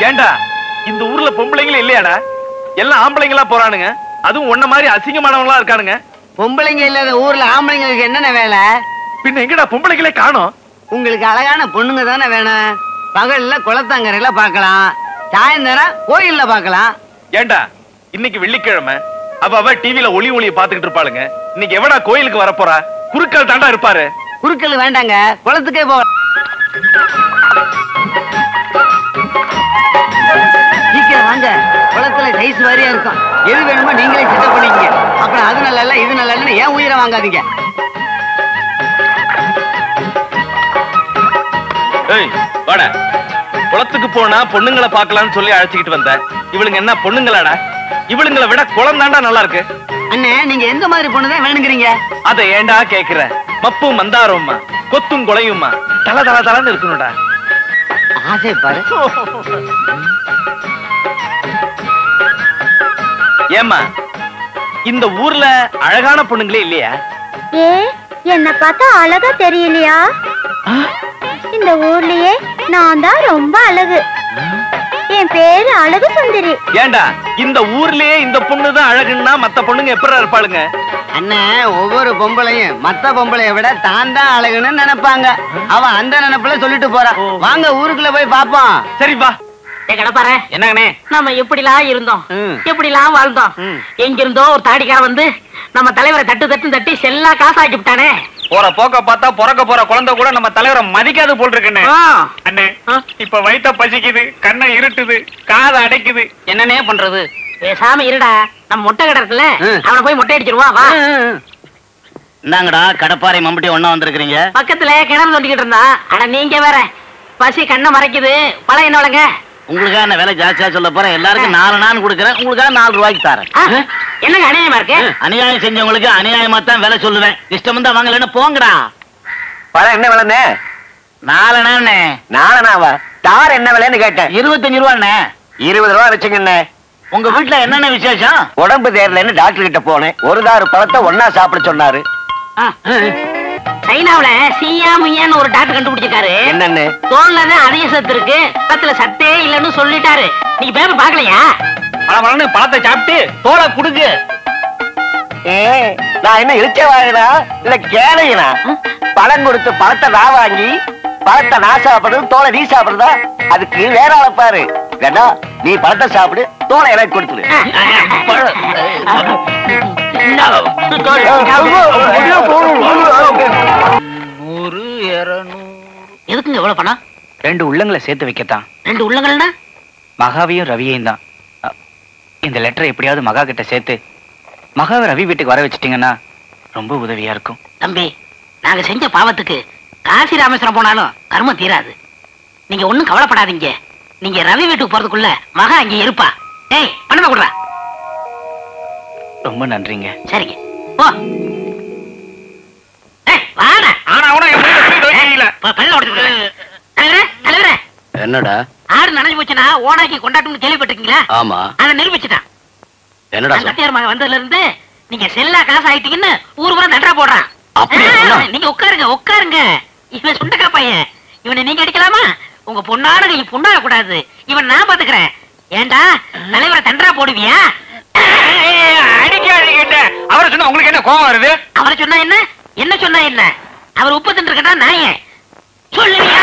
ஏண்டா இந்த ஊர்ல பொம்பளைங்களே இல்லையாடா? எல்லாம் ஆம்பளைங்களா போறானுங்க. அதுவும் உன்ன மாதிரி அசிங்கமானவங்களா இருக்கானுங்க. பொம்பளைங்க இல்லாத ஊர்ல ஆம்பளைங்களுக்கு என்னென்ன வேலை? பின்ன எங்கடா பொம்பளைங்களே காணோம்? உங்களுக்கு அழகான பொண்ணுங்க தானே வேணும். பகல்ல குளத்தங்கரையில பாக்கலாம், சாயந்தரம் கோயில்ல பாக்கலாம். ஏண்டா இன்னைக்கு வெள்ளிக்கிழமை, அவ டிவில ஒளிய பாத்துக்கிட்டு இருப்பாளுங்க. இன்னைக்கு எவடா கோயிலுக்கு வரப்போறா? குறுக்கால் தாண்டா இருப்பாரு. குறுக்கல் வேண்டாங்க, குளத்துக்கே போ. சீக்கிரம் வாங்க, குளத்துல சைஸ் வாரியா இருக்கும். எது வேணுமோ நீங்களே செட்டப் பண்ணிக்கங்க. அப்புறம் அது நல்லா இல்ல இது நல்லா இல்லன்னு ஏன் உயிரை வாங்காதீங்க. வாடா, குளத்துக்கு போனா பொண்ணுங்களை பாக்கலாம்னு சொல்லி அழைச்சிக்கிட்டு வந்த. இவளுங்க என்ன பொண்ணுங்களாடா? இவளுங்களை விட குளம் தாண்டா நல்லா இருக்கு. அண்ணே, நீங்க எந்த மாதிரி பொண்ணுதான் வேணுங்கிறீங்க? அதை ஏண்டா கேக்குற? மப்பும் மந்தாரம்மா, கொத்தும் கொலையுமா, தல தல தலன்னு இருக்கணும்டா. ஆசை பாரு. ஏமா இந்த ஊர்ல அழகான பொண்ணுங்களே இல்லையா? என்ன பார்த்தா அழகா தெரியலையா? இந்த ஊர்லயே நான் தான் ரொம்ப அழகு. என் பேரு அழகு சுந்தரி. ஏண்டா இந்த ஊர்லயே இந்த பொண்ணுதான் அழகுன்னா மத்த பொண்ணுங்க எப்படி இருப்பாளுங்க? அண்ணே, ஒவ்வொரு பொம்பளையும் மத்த பொம்பளைய விட தான் தான் அழகுன்னு நினைப்பாங்க. அவன் அந்த நினைப்புல சொல்லிட்டு போறான். வாங்க ஊருக்குள்ள போய் பாப்போம். சரி வா. கடப்பாரு என்னங்கண்ணே, நம்ம எப்படிலாம் இருந்தோம், எப்படிலாம் வாழ்ந்தோம். எங்க இருந்தோ ஒரு தாடிக்கார வந்து நம்ம தலைவரை தட்டி செல்லா காசாக்கி விட்டானே. போற போக்க பார்த்தா பிறக்க போற குழந்தை கூட நம்ம தலைவரை மதிக்காது போல் இருக்குன்னு. அண்ணே, இப்ப வயித்த பசிக்குது, கண்ணை இருட்டுது, காதை அடைக்குது, என்னன்னே பண்றது? பேசாம இருடா, நம்ம மொட்டை கடை இருக்குல்ல, அவனை போய் மொட்டை அடிச்சிருவா. வா. இந்தாங்கடா, கடப்பாறை மம்பட்டி ஒண்ணா வந்திருக்கீங்க. பக்கத்துல கிணறு தோண்டிக்கிட்டு இருந்தா. ஆனா நீங்க வேற, பசி கண்ணை மறைக்குது. பழம் என்ன விலைங்க? உங்களுக்காக நான் விலை ஜாஸ்தியா சொல்ல போறேன். எல்லாருக்கும் 4 நான் கொடுக்குறேன், உங்களுக்காக 4 ரூபாய்க்கு தரேன். என்னங்க அநியாயமா இருக்கு? அநியாயம் செஞ்சவங்களுக்கு அநியாயமா தான் விலை சொல்லுவேன். இஷ்டம் தான் வாங்கலன்னு போங்கடா. பழம் என்ன விலைண்ணே? 4 நானே. 4 நாவா? தார் என்ன விலைன்னு கேட்டேன். 25 ரூபாண்ணே. 20 ரூபா வச்சுங்கண்ணே. உங்க வீட்டுல என்னென்ன விசேஷம்? உடம்பு தேரலன்னு டாக்டர் கிட்ட போனேன். ஒரு தாறு பழத்தை ஒன்னா சாப்பிட சொன்னாரு. சைனாவுல சியா முய்யான்னு ஒரு டாக்டர் கண்டுபிடிச்சிருக்காரு. என்னன்னு? தோல்லதான் அதிக சத்து இருக்கு, பத்துல சத்தே இல்லன்னு சொல்லிட்டாரு. நீங்க பேப்பர் பாக்கலையா? பழத்தை சாப்பிட்டு தோலை குடுக்கு. நான் என்ன இழுச்ச வாங்கினா இல்ல கேளையினா? பழம் கொடுத்து பழத்தை நான் வாங்கி பழத்தை நான் சாப்பிடுறது, தோலை நீ சாப்பிடுறதா? அதுக்கு வேற ஆளை பாரு. வேணா நீ பழத்தை சாப்பிடு, தோலை எனக்கு கொடுத்துடு. எதுக்குங்க எவ்வளவு பணம்? 2 உள்ளங்களை சேர்த்து வைக்கத்தான். 2 உள்ளங்கள்னா? மகாவையும் ரவியையும் தான். இந்த லெட்டரை எப்படியாவது மகா கிட்ட சேர்த்து மகாவை ரவி வீட்டுக்கு வர வச்சிட்டீங்கன்னா ரொம்ப உதவியா இருக்கும். தம்பி, நாங்க செஞ்ச பாவத்துக்கு காசி ராமேஸ்வரம் போனாலும் கர்மம் தீராது. நீங்க ஒண்ணும் கவலைப்படாதீங்க. நீங்க ரவி வீட்டுக்கு போறதுக்குள்ள மகா அங்க இருப்பா. ஏய், பணமா கொடுறா. ரொம்ப நன்றிங்க. சரிங்க, போ. வாடா. என்னடா? ஆடு நனைஞ்சு போச்சுன்னா ஓனாக்கி கொண்டாட்டம்னு கேள்விப்பட்டிருக்கீங்களா? ஆமா. அதை நிரூபிச்சுட்டான். என்னடா? கட்டியார் மகன் வந்ததுல இருந்து நீங்க செல்லா காசு ஆயிட்டீங்கன்னு ஊர் பூரா நன்றா போடுறான். நீங்க உட்காருங்க உட்காருங்க. இவன் சுண்டக்கா பையன். இவனை நீங்க அடிக்கலாமா? உங்க பொண்ணான கை பொண்ணாக கூடாது. இவன் நான் பாத்துக்கிறேன். ஏண்டா தலைவரை தண்டரா போடுவியா? அடிக்க அவரை சொன்னா உங்களுக்கு என்ன கோபம் வருது? அவரை சொன்னா என்ன, என்ன சொன்னா என்ன? அவர் உப்பு தின்று இருக்கா நாய சொல்லுவியா?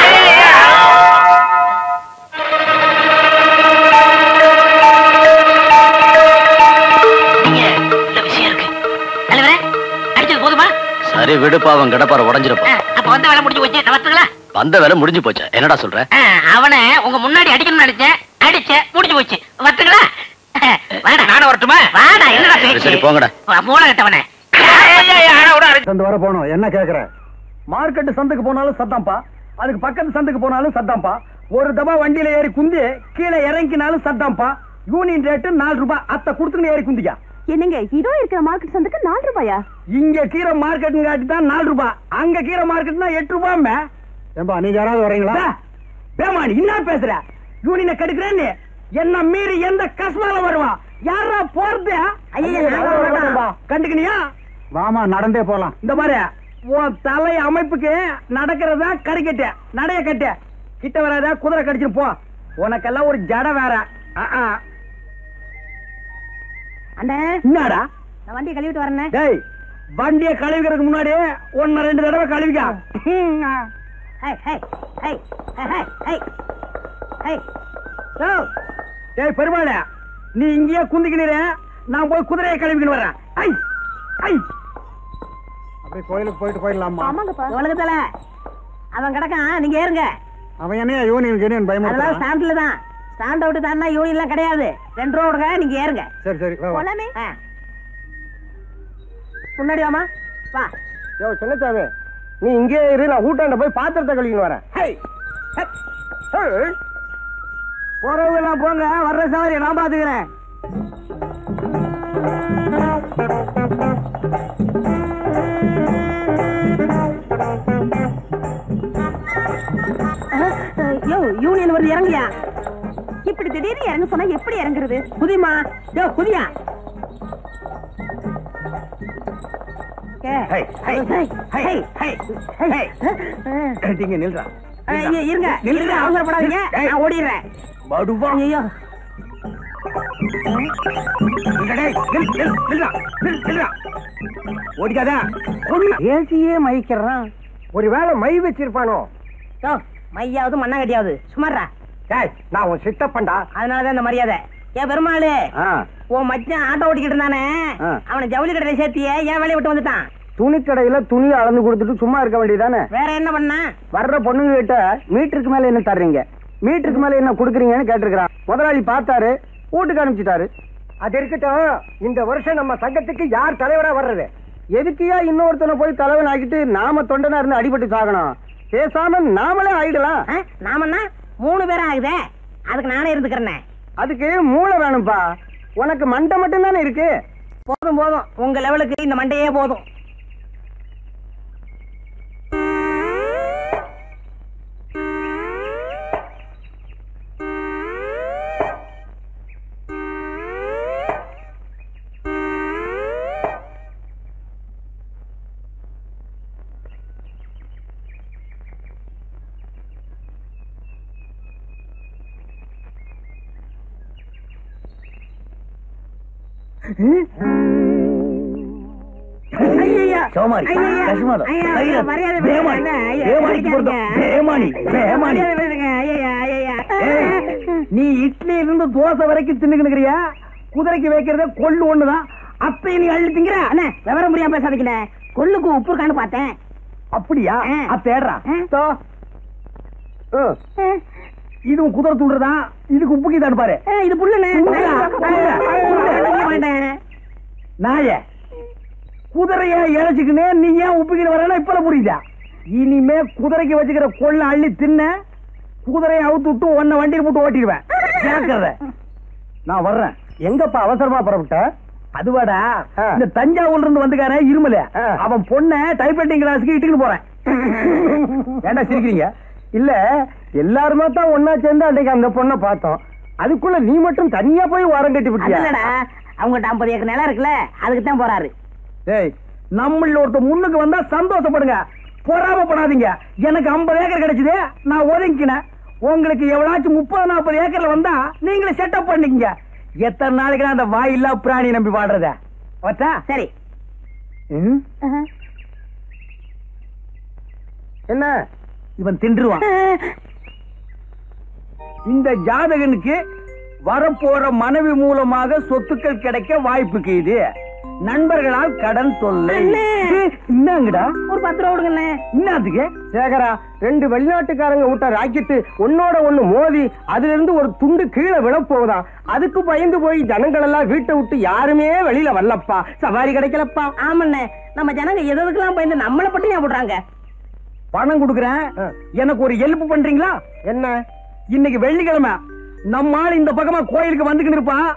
விஷயம் இருக்கு. தலைவரே, அடிச்சது போதுமா? சரி விடுப்பா, அவன் கடப்பார உடைஞ்சிருப்பா. அப்ப வந்த வேலை முடிஞ்சு போச்சு. வத்துங்களா? வந்த வேலை முடிஞ்சு போச்சு. என்னடா சொல்ற? அவனை உங்க முன்னாடி அடிக்கணும்னு நினைச்சேன், அடிச்ச முடிஞ்சு போச்சு. வத்துங்களா? நானும் வரட்டுமா? வாடா. என்னடா பேச்சு? சரி போங்கடா. மூளை கட்டவனே. வர போனோம். என்ன கேக்குற? மார்க்கெட் சந்துக்கு போனாலும் சத்தாம்பா, அதுக்கு பக்கத்து சந்துக்கு போனாலும் சத்தாம்பா. ஒரு தபா வண்டியில ஏறி குந்தி கீழே இறங்கினாலும் சத்தாம்பா. யூனியன் ரேட்டு 4 ரூபாய். அத்தை கொடுத்துன்னு ஏறி குந்திக்கா. என்னங்க இதோ இருக்கிற மார்க்கெட் சந்துக்கு 4 ரூபாயா? இங்க கீரை மார்க்கெட் காட்டி தான் 4 ரூபாய், அங்க கீரை மார்க்கெட்னா 8 ரூபாய். ஏம்பா நீங்க யாராவது வரீங்களா? பேமானி என்ன பேசுற? யூனியனை கெடுக்கிறேன்னு என்ன மீறி எந்த கஸ்மால வருவா? யாரா போறது? கண்டுக்கணியா? வாமா நடந்தே போலாம். இந்த மாதிரி உன் தலை அமைப்புக்கு நடக்கிறதா கறிக்கட்ட நடைய கட்ட. கிட்ட வராத, குதிரை கடிச்சு போ. உனக்கெல்லாம் ஒரு ஜட வேற. அண்ணே என்னடா நான் வண்டியை கழுவிட்டு வரேன். டேய் வண்டியை கழுவிக்கிறதுக்கு முன்னாடி 1-2 தடவை கழுவிக்கா. டேய் பெருமாள, நீ இங்கேயே குந்திக்கினீர, நான் போய் குதிரையை கழுவிக்கின்னு வரேன். அப்படியே கோயிலுக்கு போயிட்டு போயிடலாமா? ஆமாங்கப்பா. உலகத்துல அவன் கிடக்கான், நீங்க ஏறுங்க. அவன் என்ன யூனியன் பயமா? அதெல்லாம் ஸ்டாண்ட்ல தான். ஸ்டாண்ட் அவுட் தானா, யூனியன்லாம் கிடையாது. 2 ரூபா விடுங்க, நீங்க ஏறுங்க. சரி சரி போலாமே. முன்னாடி வாமா வா. யோ சின்னசாமி, நீ இங்கே இரு, நான் ஊட்டாண்ட போய் பாத்திரத்தை கழுவின்னு வரேன். போறவங்க எல்லாம் போங்க, வர்ற சவாரி நான் பாத்துக்கிறேன். யூனியன் வருது, இறங்கியா. இப்படி திடீர்னு இறங்க சொன்னா எப்படி இறங்குறது? குதிமா. யோ குதியா. இருங்க, அவசரப்படாதீங்க, நான் ஓடிடுறேன். ஐயோ ஓடிக்காதா, ஏசியே மயிக்கிறான். ஒருவேளை மை வச்சிருப்பானோ? மையாவது மண்ணாங்கட்டியாவது சுமாரா. நான் உன் சித்தப்பண்டா, அதனாலதான் இந்த மரியாதை. ஏன் பெருமாளு, உன் மச்சான் ஆட்டோ ஓட்டிக்கிட்டு இருந்தானே, அவனை ஜவுளி கடையில சேர்த்தியே ஏன் வேலையை விட்டு வந்துட்டான்? துணி கடையில துணியை அளந்து கொடுத்துட்டு சும்மா இருக்க வேண்டியதானே? வேற என்ன பண்ண? வர்ற பொண்ணுங்க கிட்ட மீட்டருக்கு மேல என்ன தர்றீங்க, மீட்டருக்கு மேல என்ன குடுக்குறீங்கன்னு கேட்டிருக்கிறான். முதலாளி பார்த்தாரு, வீட்டுக்கு அனுப்பிச்சிட்டாரு. அது இருக்கட்டும், இந்த வருஷம் நம்ம சங்கத்துக்கு யார் தலைவரா வர்றது? எதுக்கியா இன்னொருத்தனை போய் தலைவன் ஆக்கிட்டு நாம தொண்டனா இருந்து அடிபட்டு சாகணும்? பேசாம நாமளே ஆயிடலாம். நாமன்னா 3 பேரும் ஆகுதே, அதுக்கு நானே இருந்துக்கிறேன். அதுக்கு மூளை வேணும்பா, உனக்கு மண்டை மட்டும் தானே இருக்கு. போதும் போதும், உங்க லெவலுக்கு இந்த மண்டையே போதும். நீ இட்லி இருந்து தோசை வரைக்கும் தின்னுக்கிறியா? குதிரைக்கு வைக்கிறத கொள்ளு ஒண்ணுதான், அப்ப நீ அள்ளி திங்கிற. விவரம் புரியாம பேசாதீங்க, கொள்ளுக்கு உப்பு இருக்கான்னு பார்த்தேன். அப்படியா? தேடுறா. இதுவும் குதிரை தூண்டுறதான், இதுக்கு உப்புக்கு தான் பாரு. இது புல்லுண்ணே. நாய குதிரைய இழைச்சுக்கினே நீ ஏன் உப்புக்கிட்டு வரனா இப்ப புரியுதா? இனிமே குதிரைக்கு வச்சுக்கிற கொள்ள அள்ளி தின்ன, குதிரையை அவுத்து விட்டு உன்னை வண்டியில் போட்டு ஓட்டிடுவேன். கேட்கறத நான் வர்றேன். எங்கப்பா அவசரமா புறப்பட்ட? அதுவாடா, இந்த தஞ்சாவூர்ல இருந்து வந்துக்கார இருமல, அவன் பொண்ண டைப்ரைட்டிங் கிளாஸுக்கு இட்டுக்கிட்டு போறேன். ஏண்டா சிரிக்கிறீங்க? இல்ல, எல்லாருமே தான் ஒன்னா சேர்ந்து அன்றைக்கு அந்த பொண்ணை பார்த்தோம். அதுக்குள்ள நீ மட்டும் தனியா போய் வாரம் கட்டி விட்டியா? அவங்ககிட்ட 50 ஏக்கர் நிலம் இருக்குல்ல, அதுக்கு தான் போறாரு. ஏய், நம்மள ஒருத்த முன்னுக்கு வந்தா சந்தோஷப்படுங்க, பொறாமப்படாதீங்க. எனக்கு 50 ஏக்கர் கிடைச்சது, நான் ஒதுங்கினேன். உங்களுக்கு எவ்வளாச்சும் 30-40 ஏக்கர்ல வந்தா நீங்களே செட்டப் பண்ணிக்கங்க. எத்தனை நாளைக்கு அந்த வாயில்லா பிராணி நம்பி வாடுறத? சரி. என்ன இவன் தின்றுவான்? இந்த ஜாதகனுக்கு வரப்போற மனைவி மூலமாக சொத்துக்கள் கிடைக்க வாய்ப்புக்கு இது. நண்பர்களால் கடன் தொல்லை. என்னங்கடா, ஒரு 10 ரூபா கொடுங்க. என்னதுக்கு? சேகரா, 2 வெளிநாட்டுக்காரங்க விட்ட ராக்கெட்டு ஒன்னோட ஒண்ணு மோதி அதுல இருந்து ஒரு துண்டு கீழே விழப்போகுதான். அதுக்கு பயந்து போய் ஜனங்கள் எல்லாம் வீட்டை விட்டு யாருமே வெளியில வரலப்பா. சவாரி கிடைக்கலப்பா. ஆமண்ணே, நம்ம ஜனங்க எதுக்கெல்லாம் பயந்து நம்மளை பட்டி ஞாபகம் போடுறாங்க. பணம் கொடுக்குறேன், எனக்கு ஒரு ஹெல்ப் பண்றீங்களா? என்ன? இன்னைக்கு வெள்ளிக்கிழமை, நம்ம ஆள் இந்த பக்கமா கோயிலுக்கு வந்துக்கிட்டு இருப்பான்.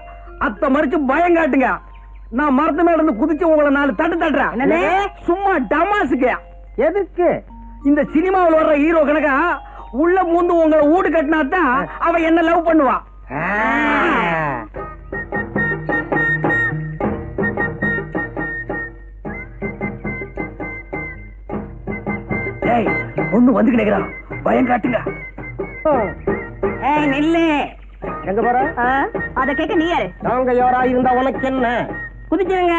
அத்தை மறிச்சு பயம் காட்டுங்க. நான் மரத்து மேல இருந்து குதிச்சு உங்களை 4 தட்டு தட்டுறேன். சும்மா டமாசுக்கு. எதுக்கு? இந்த சினிமாவில் வர்ற ஹீரோ கணக்கா உள்ள பூந்து உங்களை ஊடு கட்டினாத்தான் அவ என்ன லவ் பண்ணுவா. ஒண்ணு வந்து கிடைக்கிறான், பயம் காட்டுங்க. நெல்லு எங்க போற? அத கேட்க நீ யாரு? நாங்க யாரா இருந்தா உனக்கு என்ன? குதிச்சிருங்க,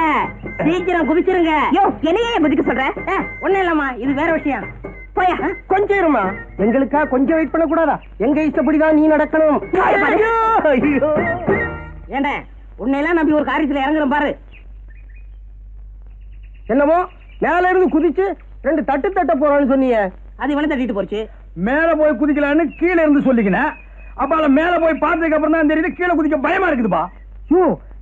சீக்கிரம் குதிச்சிருங்க. யோ, என்னையே குதிக்க சொல்ற? ஒண்ணும் இல்லம்மா, இது வேற விஷயம். போயா. கொஞ்சம் இருமா, எங்களுக்கா கொஞ்சம் வெயிட் பண்ண கூடாதா? எங்க இஷ்டப்படிதான் நீ நடக்கணும். ஏண்டா உன்னையெல்லாம் நம்பி ஒரு காரியத்துல இறங்குறோம் பாரு. என்னமோ மேல இருந்து குதிச்சு 2 தட்டு தட்ட போறான்னு சொன்னீங்க. அது இவனை தட்டிட்டு போச்சு. மேல போய் குதிக்கலான்னு கீழே இருந்து சொல்லிக்கினேன். அப்ப மேல போய் பார்த்ததுக்கு அப்புறம் தான் தெரியுது கீழே குதிக்க பயமா இருக்குதுப்பா.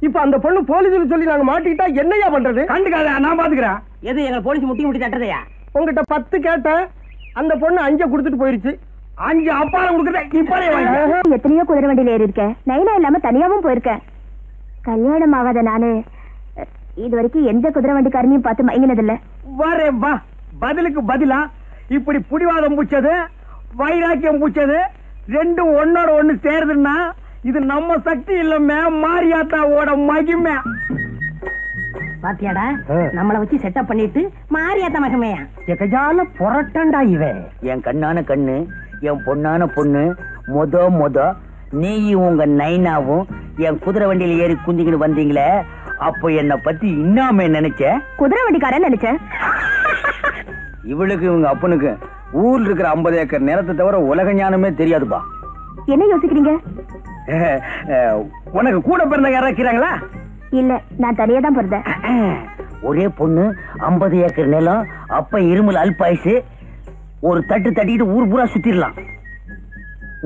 இப்ப அந்த பொண்ணு போலீஸ் சொல்லி நாங்க மாட்டிக்கிட்டா என்னையா பண்றது? கண்டுக்காத, நான் பாத்துக்கிறேன். எது எங்க போலீஸ் முட்டி தட்டதையா? உங்ககிட்ட 10 கேட்டேன், அந்த பொண்ணு 5 கொடுத்துட்டு போயிருச்சு. 5 அப்பால கொடுக்குறேன். எத்தனையோ குதிரை வண்டியில ஏறி இருக்கேன், நைனா இல்லாம தனியாவும் போயிருக்கேன். கல்யாணம் ஆகாத நானு இது வரைக்கும் எந்த குதிரை வண்டிக்காரனையும் பார்த்து மயங்கினதில்ல. வரே வா, பதிலுக்கு பதிலா இப்படி புடிவாதம் பூச்சது, வைராக்கியம் பூச்சது ரெண்டும் ஒன்னோட ஒண்ணு சேருதுன்னா இது நம்ம சக்தி இல்லமே, மாரியாத்தாவோட மகிமை. பாத்தியாடா, நம்மள வச்சு செட்டப் பண்ணிட்டு மாரியாத்தா மகிமையா எகஜால புரட்டண்டா இவன். என் கண்ணான கண்ணு, என் பொண்ணான பொண்ணு, மொத நீயும் உங்க நைனாவும் என் குதிரை வண்டியில ஏறி குந்திக்கிட்டு வந்தீங்களே, அப்போ என்ன பத்தி இன்னாம நினைச்ச? குதிரை வண்டிக்காரன் நினைச்சேன். இவளுக்கு இவங்க அப்பனுக்கு ஊர்ல இருக்கிற 50 ஏக்கர் நிலத்தை தவிர உலக ஞானமே தெரியாதுப்பா. என்ன யோசிக்கிறீங்க? உனக்கு கூட பிறந்த யாரா இருக்கிறாங்களா? இல்ல, நான் தனியா தான் பிறந்தேன். ஒரே பொண்ணு, 50 ஏக்கர் நிலம், அப்ப இருமல் அல்பாயுசு, ஒரு தட்டு தட்டிட்டு ஊர் பூரா சுத்திடலாம்.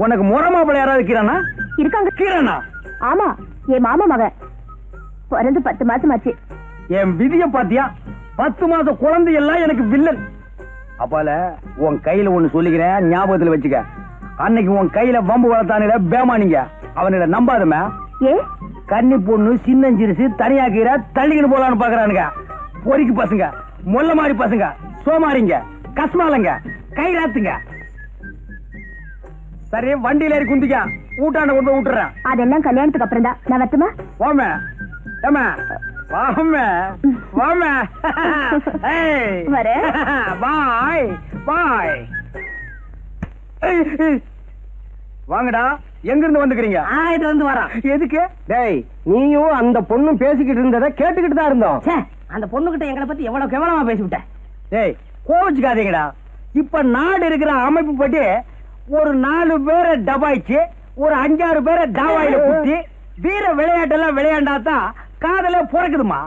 உனக்கு முறமாப்பிள்ள யாராவது இருக்கிறானா? இருக்காங்க. கீரனா? ஆமா, என் மாமா மகன் பிறந்து 10 மாசம் ஆச்சு. என் விதிய பாத்தியா? 10 மாசம் குழந்தை எல்லாம் எனக்கு வில்லன். அப்பால உன் கையில ஒண்ணு சொல்லிக்கிறேன், ஞாபகத்துல வச்சுக்க. அன்னைக்கு உன் கையில வம்பு வளர்த்தானுல பேமானிங்க, அவனிட நம்பாதமே. ஏ, கன்னி பொண்ணு சின்னஞ்சிரிசு தனியா கீரை தள்ளிக்கிட்டு போலான்னு பாக்குறானுங்க. பொறிக்கு பசங்க, மொல்ல மாதிரி பசங்க, சோமாரிங்க, கஸ்மாலங்க, கைராத்துங்க. சரி, வண்டியில ஏறி குந்திக்க, ஊட்டாண்ட கொண்டு போய் விட்டுறேன். அதெல்லாம் கல்யாணத்துக்கு அப்புறம் தான். நான் வரட்டுமா? வாமே ஏமா, வாமே வாமே. வரேன். பாய் பாய். வாங்கடா, எங்க இருந்து வந்துக்கிறீங்க? ஆயிட்டு வந்து வரோம். எதுக்கு? டேய், நீயும் அந்த பொண்ணும் பேசிக்கிட்டு இருந்ததை கேட்டுக்கிட்டு தான் இருந்தோம். அந்த பொண்ணுகிட்ட எங்களை பத்தி எவ்வளவு கேவலமா பேசிவிட்ட. டேய், கோவிச்சுக்காதீங்கடா. இப்ப நாடு இருக்கிற அமைப்பு படி ஒரு 4 பேரை டபாய்ச்சு, ஒரு 5-6 பேரை டாவாயில குத்தி வீர விளையாட்டெல்லாம் விளையாண்டாதான் காதல பிறக்குதுமா.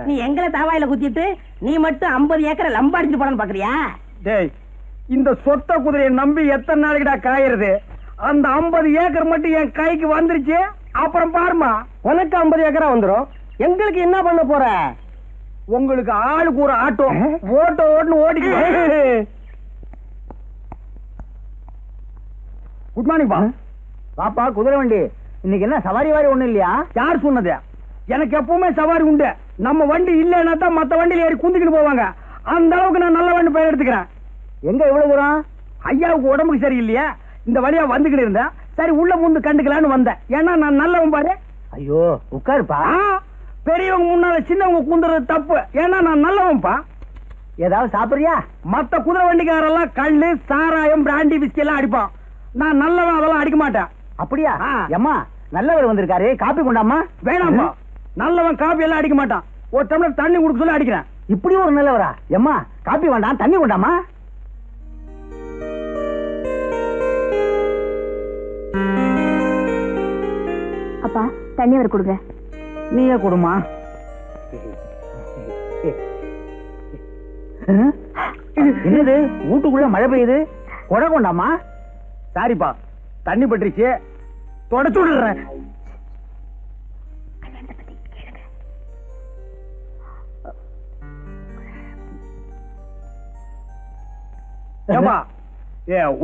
நீ எங்களை தாவாயில குத்திட்டு நீ மட்டும் 50 ஏக்கரை லம்பாடிச்சு போடன்னு பாக்குறியா? டேய், இந்த சொத்த குதிரையை நம்பி எத்தனை நாளைக்குடா காயறது? அந்த 50 ஏக்கர் மட்டும் என் கைக்கு வந்துருச்சு, அப்புறம் பாருமா. உனக்கு 50 ஏக்கரா வந்துரும், எங்களுக்கு என்ன பண்ண போற? உங்களுக்கு ஆளுக்கு ஒரு ஆட்டோ ஓட்டுன்னு ஓடிக்க. குட் மார்னிங் பா. பாப்பா, குதிரை வண்டி இன்னைக்கு என்ன சவாரி வாரி ஒண்ணு இல்லையா? யார் சொன்னது? எனக்கு எப்பவுமே சவாரி உண்டு. நம்ம வண்டி இல்லைன்னா தான் மத்த வண்டியில ஏறி குந்திக்கிட்டு போவாங்க. அந்த அளவுக்கு நான் நல்ல வண்டி பெயர் எடுத்துக்கிறேன். எங்க இவ்வளவு தூரம்? ஐயாவுக்கு உடம்புக்கு சரியில்லையா, இந்த வழியா வந்துகிட்டு இருந்தேன். சரி, உள்ள முந்து கண்டுக்கலான்னு வந்தேன். ஏன்னா நான் நல்லவன் பாரு. ஐயோ, உட்காருப்பா. பெரியவங்க முன்னால சின்னவங்க கூந்துறது தப்பு. ஏன்னா நான் நல்லவன்பா. ஏதாவது சாப்பிடுறியா? மத்த குதிரை வண்டிக்காரெல்லாம் கள்ளு, சாராயம், பிராண்டி, பிஸ்கி எல்லாம் அடிப்பான். நான் நல்லவன், அதெல்லாம் அடிக்க மாட்டேன். அப்படியா? அம்மா, நல்லவர் வந்திருக்காரு, காப்பி கொண்டாமா? வேணாம்பா, நல்லவன் காப்பி எல்லாம் அடிக்க மாட்டான். ஒரு டம்ளர் தண்ணி கொடுக்க சொல்லி அடிக்கிறேன். இப்படி ஒரு நல்லவரா? எம்மா, காப்பி வேண்டாம், தண்ணி கொண்டாமா? அப்பா, தண்ணி அவர் கொடுங்க. நீயே கொடுமா. என்னது, வீட்டுக்குள்ள மழை பெய்யுது, கொடை கொண்டாமா? சாரிப்பா, தண்ணி பட்டுருச்சு, தொடச்சு விடுறேன்.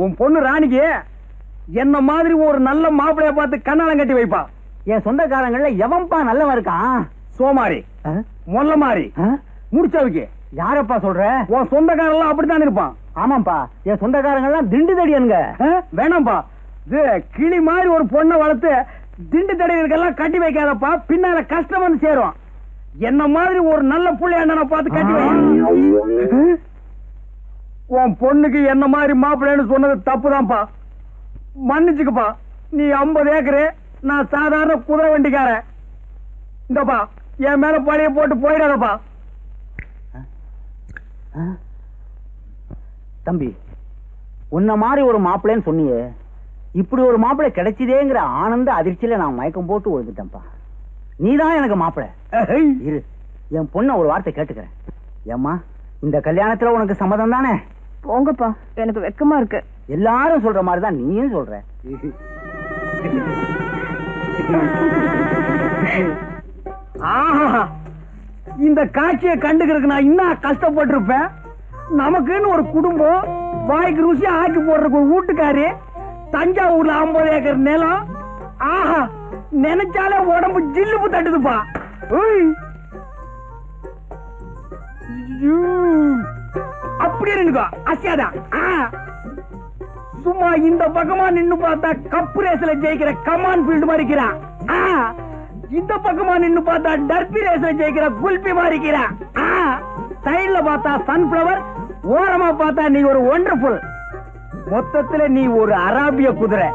உன் பொண்ணு ராணிக்கு என்ன மாதிரி ஒரு நல்ல மாப்பிளைய பார்த்து கண்ணாலம் கட்டி வைப்பா. என் சொந்தக்காரங்கள எவன்பா நல்லவன் இருக்கான்? சோமாரி, மொல்ல மாறி, முடிச்சவுக்கு. யாரப்பா சொல்ற? உன் சொந்தக்காரன் அப்படித்தான் இருப்பான். ஆமாப்பா, என் சொந்தக்காரங்கெல்லாம் திண்டு தடியனுங்க. வேணாம்பா, கிளி மாதிரி ஒரு பொண்ணை வளர்த்து திண்டு தடியனுக்கெல்லாம் கட்டி வைக்காதப்பா, பின்னால கஷ்டம் வந்து சேரும். என்ன மாதிரி ஒரு நல்ல புள்ளைய பார்த்து கட்டி வை. உன் பொண்ணுக்கு என்ன மாதிரி மாப்பிள்ளைன்னு சொன்னது தப்புதான்ப்பா. மன்னிச்சுக்கப்பா, நீ 50 ஏக்கரு, நான் சாதாரண குதிரை வண்டிக்காரன். இந்தப்பா என் மேல பழைய போட்டு போயிடாதப்பா. தம்பி, உன்ன மாதிரி ஒரு மாப்பிள்ளைன்னு சொன்னியே, இப்படி ஒரு மாப்பிள்ளை கிடைச்சதேங்கிற ஆனந்த அதிர்ச்சியில நான் மயக்கம் போட்டு விழுந்துட்டேன்ப்பா. நீதான் எனக்கு மாப்பிள்ளை. இரு, என் பொண்ண ஒரு வார்த்தை கேட்டுக்கிறேன். ஏம்மா, இந்த கல்யாணத்துல உனக்கு சம்மதம் தானே? போங்கப்பா, எனக்கு வெக்கமா இருக்கு. எல்லாரும் சொல்ற மாதிரிதான் நீயும் சொல்ற. ஆஹா, இந்த காட்சியை கண்டுக்கிறதுக்கு நான் இன்னும் கஷ்டப்பட்டிருப்பேன். நமக்குன்னு ஒரு குடும்பம், வாய்க்கு ருசியா ஆக்கி போடுறதுக்கு ஒரு வீட்டுக்காரி, தஞ்சாவூர்ல 50 ஏக்கர் நிலம். ஆஹா, நினைச்சாலே உடம்பு ஜில்லுப்பு தட்டுதுப்பா. அப்படி இருந்துக்கோ, அசியாதான். சும்மா இந்த பக்கமா நின்னு பார்த்தா கப்பு ரேஸ்ல ஜெயிக்கிற கமான் ஃபீல்டு மாதிரி இருக்கிறான். இந்த பக்கமா நின்னு பார்த்தா டர்பி ரேஸ்ல ஜெயிக்கிற குல்பி மாதிரி இருக்கிறான். சைடுல பார்த்தா சன்ஃபிளவர், ஓரமா பார்த்தா நீ ஒரு ஒண்டர்ஃபுல். மொத்தத்துல நீ ஒரு அராபிய குதிரை,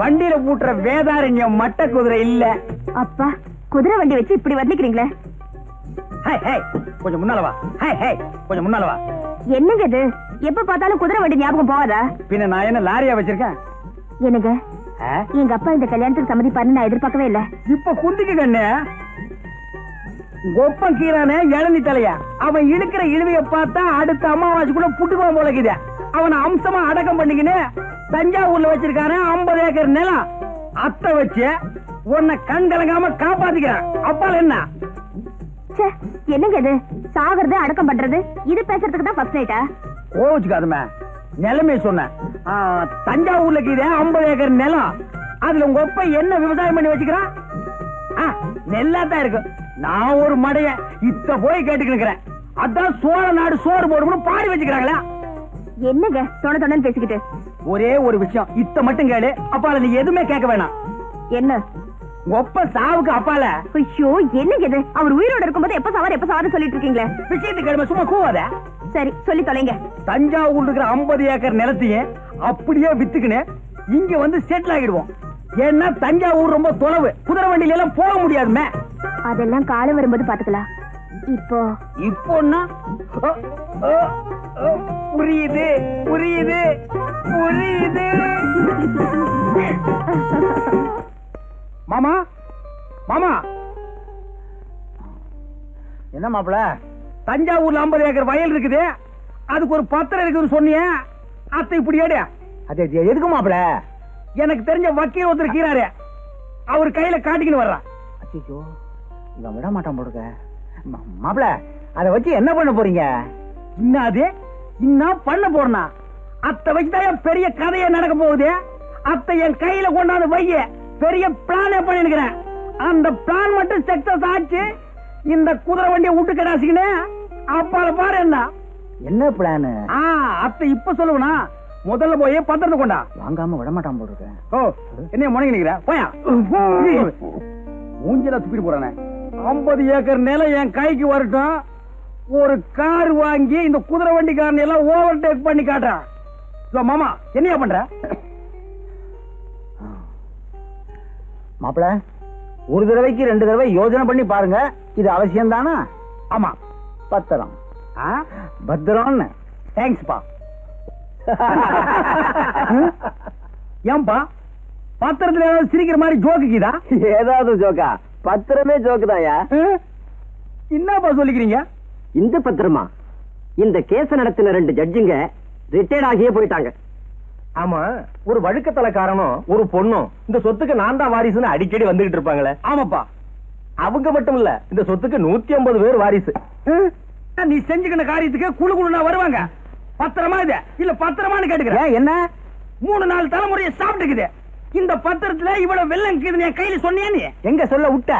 வண்டியில பூட்டுற வேதாரண்யம் மட்ட குதிரை இல்ல. அப்பா, குதிரை வண்டி வச்சு இப்படி வர்ணிக்கிறீங்களே. கொஞ்சம் முன்னால வா. கொஞ்சம் முன்னால வா. என்னங்க இது? எப்ப பார்த்தாலும் குதிரை வண்டி ஞாபகம் போவாதா? பின்ன நான் என்ன லாரியா வச்சிருக்கேன்? என்னங்க, எங்க அப்பா இந்த கல்யாணத்துக்கு சம்மதிப்பாருன்னு நான் எதிர்பார்க்கவே இல்ல. இப்ப குந்திக்கு கண்ணு ஒப்பம் கீரானே இளநி தலையா, அவன் இழுக்கிற இழுவைய பார்த்தா அடுத்த அமாவாசை கூட புட்டுக்குவான் போலக்குது. அவனை அம்சமா அடக்கம் பண்ணிக்கின்னு தஞ்சாவூர்ல வச்சிருக்காரு 50 ஏக்கர் நிலம். அத்தை வச்சு உன்னை கண் கலங்காம காப்பாத்திக்கிறான். அப்பால என்ன? என்னங்க இது? சாகிறது அடக்கம் பண்றது, இது பேசுறதுக்கு தான் ஃபர்ஸ்ட் நைட்டா? கோச்சுக்காதுமே, நிலைமை சொன்னேன். தஞ்சாவூர்ல 50 ஏக்கர் நிலம், அதுல உங்க ஒப்ப என்ன விவசாயம் பண்ணி வச்சுக்கிறான்? நெல்லாத்தான் இருக்கு. நான் ஒரு மடைய இத்த போய் கேட்டுக்கிறேன். அதான் சோழ நாடு சோறு போடும்னு பாடி வச்சுக்கிறாங்களா? என்னங்க தொண தொணன்னு பேசிக்கிட்டு? ஒரே ஒரு விஷயம், இத்த மட்டும் கேளு. அப்பால நீ எதுவுமே கேட்க வேணாம். என்ன? ஒப்ப சாவுக்கு அப்பால. ஐயோ, என்னங்க இது? அவர் உயிரோட இருக்கும்போது எப்ப சாவாரு சொல்லிட்டு இருக்கீங்களே. விஷயத்துக்கு கிழமை சும்மா கூவாத. சரி, சொல்லி தொலைங்க. தஞ்சாவூர் இருக்கிற 50 ஏக்கர் நிலத்தையும் அப்படியே வித்துக்கின்னு இங்க வந்து செட்டில் ஆகிடுவோம். ஏன்னா தஞ்சாவூர் ரொம்ப தொலைவு, குதிரை வண்டியில எல்லாம் போக முடியாதுமே. அதெல்லாம் காலம் வரும்போது பாத்துக்கலாம். இப்போன்னா புரியுது புரியுது புரியுது. மாமா மாமா, என்ன மாப்பிள? தஞ்சாவூர்ல 50 ஏக்கர் வயல் இருக்குது, அதுக்கு ஒரு பத்திரம் இருக்குன்னு சொன்னியே, அத்தை இப்படி ஏடு. அது எதுக்கு மாப்பிள? எனக்கு தெரிஞ்ச வக்கீல் ஒருத்தர் இருக்கிறாரு, அவர் கையில காட்டிக்கின்னு வர்றான். அச்சோ, இவன் விட மாட்டான் போடுங்க. மாப்பிள, அதை வச்சு என்ன பண்ண போறீங்க? இன்னாது இன்னும் பண்ண போறனா? அத்தை வச்சுதான் பெரிய கதையை நடக்க போகுது. அத்தை என் கையில கொண்டாந்து வைய பெரிய பிளான் பண்ணிருக்கிறேன். அந்த பிளான் மட்டும் சக்சஸ் ஆச்சு, இந்த குதிரை வண்டியை விட்டு கடாசிக்கினே அப்பால பாரு. என்ன பிளான்? அத்தை இப்ப சொல்லுவனா? முதல்ல போய் பத்திரத்தை கொண்டா. வாங்காம விட மாட்டான் போடுறேன். என்ன முடங்கி நிக்கிற? போயா மூஞ்சில துப்பிட்டு போறானே. 50 ஏக்கர் நிலம் என் கைக்கு வரட்டும், ஒரு கார் வாங்கி இந்த குதிரை வண்டிக்காரன் எல்லாம் ஓவர் டேக் பண்ணி காட்டுறான். மாமா என்னையா பண்ற? மாப்பிள, ஒரு தடவைக்கு 2 தடவை யோசனை பண்ணி பாருங்க. இது அவசியம் தானா? ஆமா. பத்திரம் பத்திரம். தேங்க்ஸ்பா. ஏன்பா பத்திரத்துல ஏதாவது சிரிக்கிற மாதிரி ஜோக்குதா? ஏதாவது ஜோக்கா? பத்திரமே ஜோக்கு தாயா. என்னப்பா சொல்லிக்கிறீங்க? இந்த பத்திரமா? இந்த கேஸ நடத்தின 2 ஜட்ஜுங்க ரிட்டையர்ட் ஆகியே போயிட்டாங்க. ஆமா, ஒரு வழுக்கத்தலைக்காரனும் ஒரு பொண்ணும் இந்த சொத்துக்கு நான் தான் வாரிசுன்னு அடிக்கடி வந்துகிட்டு இருப்பாங்களே. ஆமாப்பா, அவங்க மட்டும் இல்ல, இந்த சொத்துக்கு 150 பேர் வாரிசு. நீ செஞ்சுக்கிற காரியத்துக்கு குழு குழுனா வருவாங்க. பத்திரமா இது இல்ல பத்திரமானு கேட்டுக்கிறேன். என்ன 3-4 தலைமுறையை சாப்பிட்டுக்குது. இந்த பத்திரத்துல இவ்வளவு வெள்ளம் இருக்குதுன்னு என் கையில சொன்னியா? நீ எங்க சொல்ல விட்ட?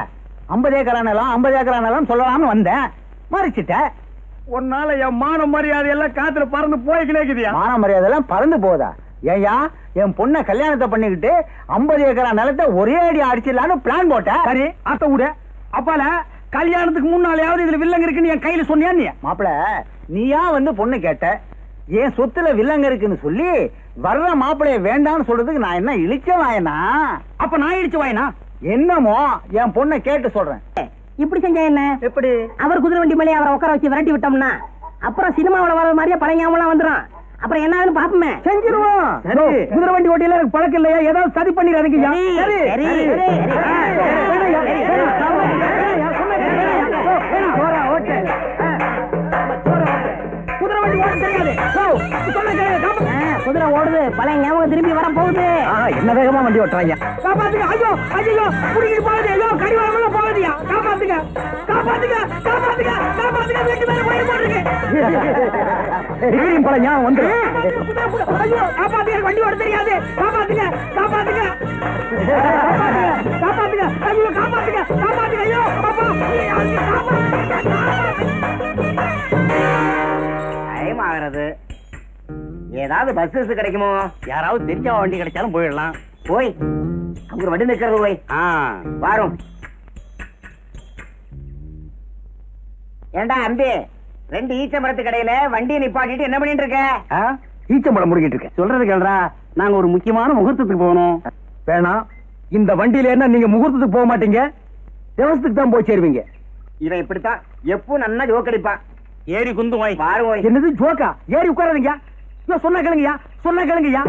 50 ஏக்கரானலாம் 50 ஏக்கரானலாம் சொல்லலாம்னு வந்தேன், மறைச்சிட்ட. உன்னால என் மான மரியாதை எல்லாம் காத்துல பறந்து போய்க்கினேக்குதியா? மான மரியாதை எல்லாம் பறந்து போதா? ஏயா, என் பொண்ணை கல்யாணத்தை பண்ணிக்கிட்டு 50 ஏக்கரா நிலத்தை ஒரே அடி அடிச்சிடலான்னு பிளான் போட்ட. சரி, அத்த விட. அப்பால கல்யாணத்துக்கு முன்னாலேயாவது இதுல வில்லங்க இருக்குன்னு என் கையில சொன்னியா? நீ மாப்பிள, நீயா வந்து பொண்ணு கேட்ட, ஏன் சொத்துல வில்லங்க இருக்குன்னு சொல்லி வர்ற மாப்பிளைய வேண்டாம்னு சொல்றதுக்கு நான் என்ன இழிச்ச வாயனா? அப்ப நான் இடிச்சு வாயினா? என்னமோ என் பொண்ணை கேட்டு சொல்றேன். இப்படி செஞ்சா என்ன? எப்படி? அவர் குதிரை வண்டி மேலே அவரை உட்கார வச்சு விரட்டி விட்டோம்னா அப்புறம் சினிமாவில் வர மாதிரியே பழங்காமலாம் வந்துடும். அப்புறம் என்ன பாப்போமே. செஞ்சிருவோம். குதிரை வண்டி ஓட்டியில எனக்கு பழக்கம் இல்லையா? ஏதாவது சதி பண்ணிடுறதுக்கு. குதிரை ஓடுது, பழைய ஞாபகம் திரும்பி வர போகுது. என்ன வேகமா வண்டி ஓட்டுறாங்க. காப்பாத்துங்க. ஐயோ ஐயோ புடிக்கிட்டு போகுது. ஐயோ கடிவாளம் போகுதுயா. காப்பாத்துங்க காப்பாத்துங்க காப்பாத்துங்க காப்பாத்துங்க. வெட்டி மேல போய் போட்டுருக்கு. பழைய ஞாபகம் வந்து. ஐயோ காப்பாத்துங்க, வண்டி ஓட தெரியாது. காப்பாத்துங்க காப்பாத்துங்க காப்பாத்துங்க. ஐயோ காப்பாத்துங்க காப்பாத்துங்க. ஐயோ அப்பா டைம் ஆகிறது. ஏதாவது பஸ் கிடைக்குமோ? யாராவது தெரிஞ்ச வண்டி கிடைச்சாலும் போயிடலாம். போய் அங்க ஒரு வண்டி நிக்கிறது. போய் வாரும். ஏண்டா அம்பி, 2 ஈச்சமரத்து கடையில வண்டியை நிப்பாட்டிட்டு என்ன பண்ணிட்டு இருக்க? ஈச்சம்பழம் முடிக்கிட்டு இருக்கேன். சொல்றது கேள்றா, நாங்க ஒரு முக்கியமான முகூர்த்தத்துக்கு போகணும். வேணாம், இந்த வண்டியில என்ன நீங்க முகூர்த்தத்துக்கு போக மாட்டீங்க, தேவசத்துக்கு தான் போய் சேருவீங்க. இவன் இப்படித்தான் எப்போ நன்னா ஜோக்கடிப்பான். ஏறி குந்து வாய் பாரு. என்னது ஜோக்கா? ஏறி உட்காராதீங்க. சொன்ன கேளுங்கய்யா, சொன்ன கேளுங்கய்யா.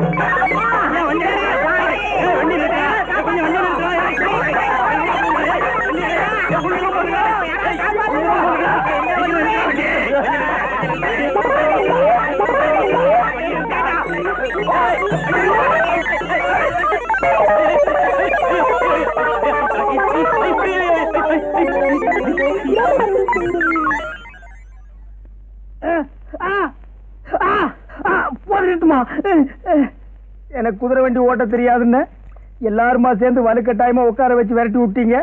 எனக்கு குதிரை வண்டி ஓட்ட தெரியாதுன்னு எல்லாருமா சேர்ந்து வலுக்கட்டாயமா உட்கார வச்சு விரட்டி விட்டீங்க.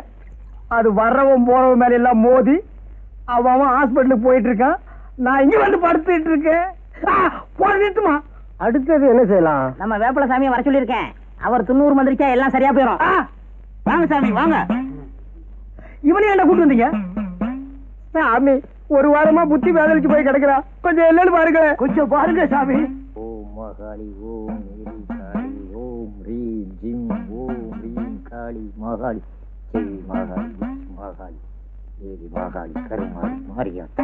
அது வர்றவன் போறவன் மேல எல்லாம் மோதி அவன் ஹாஸ்பிட்டலுக்கு போயிட்டு இருக்கான். நான் இங்க வந்து படுத்துட்டு இருக்கேன். போட்டுமா அடுத்தது என்ன செய்யலாம்? நம்ம வேப்பல சாமியை வர சொல்லியிருக்கேன். அவர் 90 மந்திரிச்சா எல்லாம் சரியா போயிடும். வாங்க சாமி வாங்க. இவனையும் என்ன கூட்டு வந்தீங்க? சாமி ஒரு வாரமா புத்தி வேதனைக்கு போய் கிடக்குறா. கொஞ்சம் என்னன்னு பாருங்க. கொஞ்சம் பாருங்க சாமி. ஓம் மகாளி ஓம் மேரி காளி ஓம் ரீம் ஜிம் ஓம் ரீம் காளி மகாளி ஜெய் மகாளி மகாளி மேரி மகாளி கருமாளி மாரியாத்தா.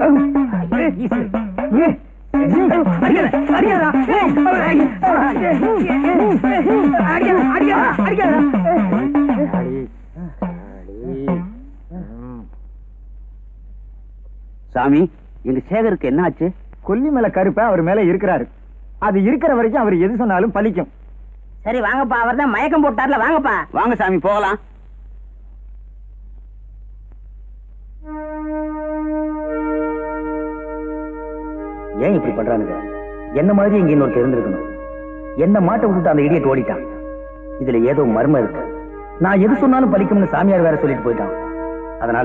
சாமி, எங்க சேகருக்கு என்ன ஆச்சு? கொல்லி மேல கருப்ப அவர் மேல இருக்கிறாரு. அது இருக்கிற வரைக்கும் அவர் எது சொன்னாலும் பலிக்கும். சரி வாங்கப்பா, அவர் தான் மயக்கம் போட்டார்ல. வாங்கப்பா. வாங்க சாமி போகலாம். ஏன் இப்படி பண்றானுங்க? என்ன மாதிரி இங்க இன்னொருத்தர் இருந்திருக்கணும். என்ன மாட்ட விட்டுட்டு அந்த இடியட் ஓடிட்டான். இதுல ஏதோ மர்மம் இருக்கு. நான் எது சொன்னாலும் பலிக்கும்னு சாமியார் வேற சொல்லிட்டு போயிட்டான். அதனால